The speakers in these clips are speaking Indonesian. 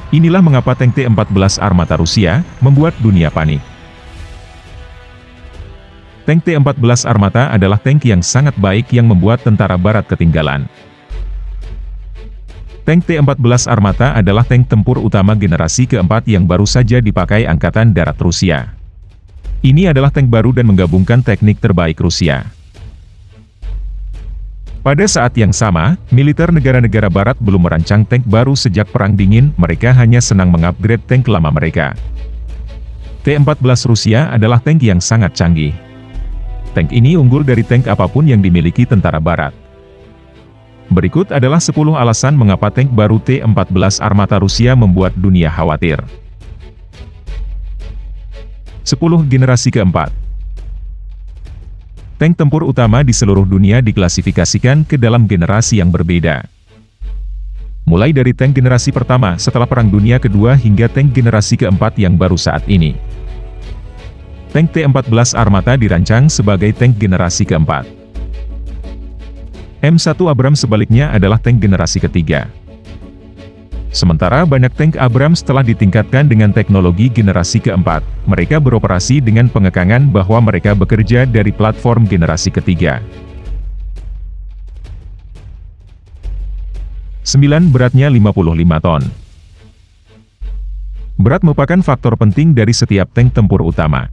Inilah mengapa tank T-14 armata Rusia membuat dunia panik. Tank T-14 armata adalah tank yang sangat baik yang membuat tentara barat ketinggalan. Tank T-14 armata adalah tank tempur utama generasi keempat yang baru saja dipakai Angkatan Darat Rusia. Ini adalah tank baru dan menggabungkan teknik terbaik Rusia. Pada saat yang sama, militer negara-negara barat belum merancang tank baru sejak Perang Dingin, mereka hanya senang mengupgrade tank lama mereka. T-14 Rusia adalah tank yang sangat canggih. Tank ini unggul dari tank apapun yang dimiliki tentara barat. Berikut adalah 10 alasan mengapa tank baru T-14 armata Rusia membuat dunia khawatir. 10. Generasi keempat. Tank tempur utama di seluruh dunia diklasifikasikan ke dalam generasi yang berbeda. Mulai dari tank generasi pertama setelah Perang Dunia Kedua hingga tank generasi keempat yang baru saat ini. Tank T-14 armata dirancang sebagai tank generasi keempat. M1 Abrams sebaliknya adalah tank generasi ketiga. Sementara banyak tank Abrams telah ditingkatkan dengan teknologi generasi keempat, mereka beroperasi dengan pengekangan bahwa mereka bekerja dari platform generasi ketiga. 9. Beratnya 55 ton. Berat merupakan faktor penting dari setiap tank tempur utama.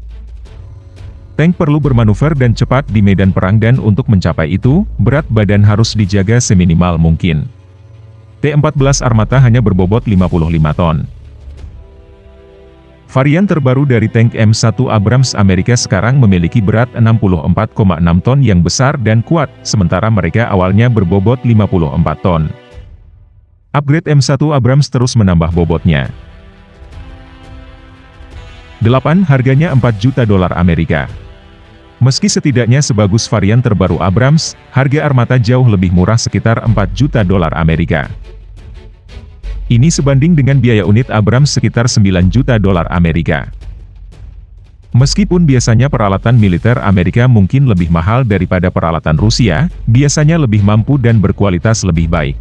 Tank perlu bermanuver dan cepat di medan perang dan untuk mencapai itu, berat badan harus dijaga seminimal mungkin. T-14 armata hanya berbobot 55 ton. Varian terbaru dari tank M1 Abrams Amerika sekarang memiliki berat 64,6 ton yang besar dan kuat, sementara mereka awalnya berbobot 54 ton. Upgrade M1 Abrams terus menambah bobotnya. 8. Harganya $4 juta Amerika. Meski setidaknya sebagus varian terbaru Abrams, harga armata jauh lebih murah sekitar $4 juta Amerika. Ini sebanding dengan biaya unit Abrams sekitar $9 juta Amerika. Meskipun biasanya peralatan militer Amerika mungkin lebih mahal daripada peralatan Rusia, biasanya lebih mampu dan berkualitas lebih baik.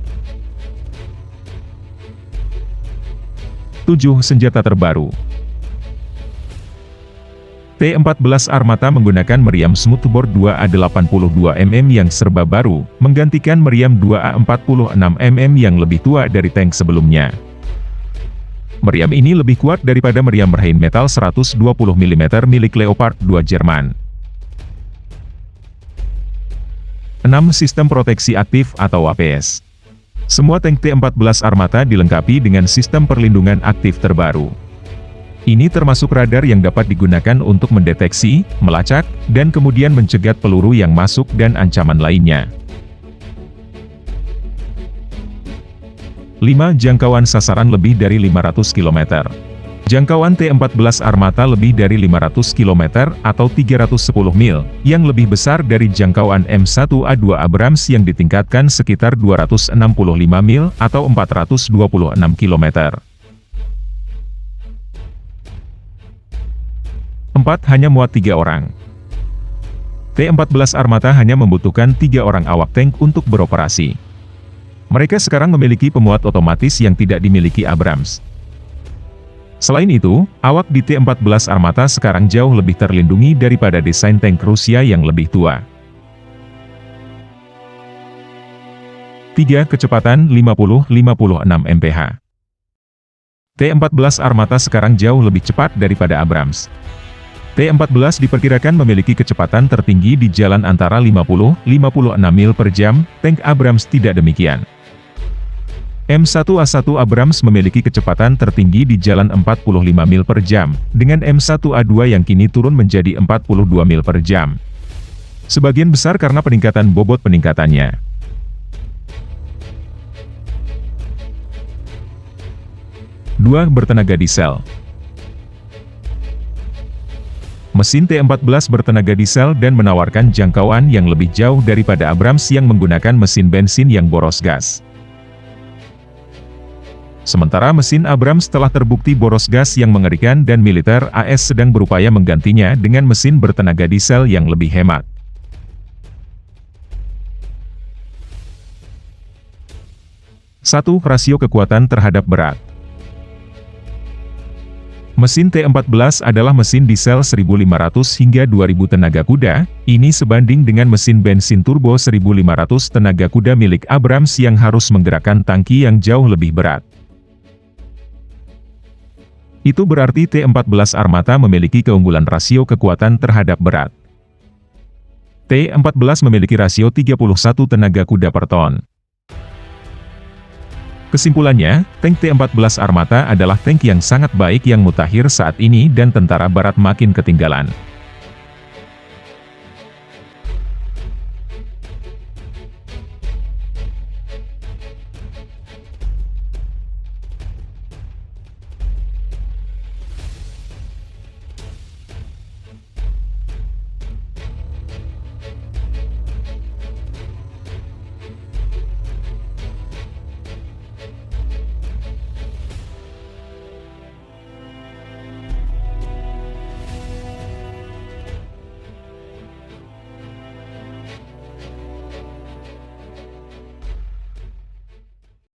7. Senjata terbaru. T-14 armata menggunakan meriam smoothbore 2A82mm yang serba baru, menggantikan meriam 2A46mm yang lebih tua dari tank sebelumnya. Meriam ini lebih kuat daripada meriam Rheinmetall 120mm milik Leopard 2 Jerman. 6. Sistem proteksi aktif atau APS. Semua tank T-14 armata dilengkapi dengan sistem perlindungan aktif terbaru. Ini termasuk radar yang dapat digunakan untuk mendeteksi, melacak, dan kemudian mencegat peluru yang masuk dan ancaman lainnya. 5. Jangkauan sasaran lebih dari 500 km. Jangkauan T-14 armata lebih dari 500 km atau 310 mil, yang lebih besar dari jangkauan M1A2 Abrams yang ditingkatkan sekitar 265 mil atau 426 km. 4. Hanya muat 3 orang. T-14 armata hanya membutuhkan 3 orang awak tank untuk beroperasi. Mereka sekarang memiliki pemuat otomatis yang tidak dimiliki Abrams. Selain itu, awak di T-14 armata sekarang jauh lebih terlindungi daripada desain tank Rusia yang lebih tua. 3. Kecepatan 50-56 mph. T-14 armata sekarang jauh lebih cepat daripada Abrams. T-14 diperkirakan memiliki kecepatan tertinggi di jalan antara 50-56 mil per jam, tank Abrams tidak demikian. M1A1 Abrams memiliki kecepatan tertinggi di jalan 45 mil per jam, dengan M1A2 yang kini turun menjadi 42 mil per jam. Sebagian besar karena peningkatan bobot peningkatannya. 2. Bertenaga diesel. Mesin T-14 bertenaga diesel dan menawarkan jangkauan yang lebih jauh daripada Abrams yang menggunakan mesin bensin yang boros gas. Sementara mesin Abrams telah terbukti boros gas yang mengerikan dan militer AS sedang berupaya menggantinya dengan mesin bertenaga diesel yang lebih hemat. 1. Rasio kekuatan terhadap berat. Mesin T14 adalah mesin diesel 1.500 hingga 2.000 tenaga kuda, ini sebanding dengan mesin bensin turbo 1.500 tenaga kuda milik Abrams yang harus menggerakkan tangki yang jauh lebih berat. Itu berarti T14 Armata memiliki keunggulan rasio kekuatan terhadap berat. T14 memiliki rasio 31 tenaga kuda per ton. Kesimpulannya, tank T14 Armata adalah tank yang sangat baik yang mutakhir saat ini dan tentara barat makin ketinggalan.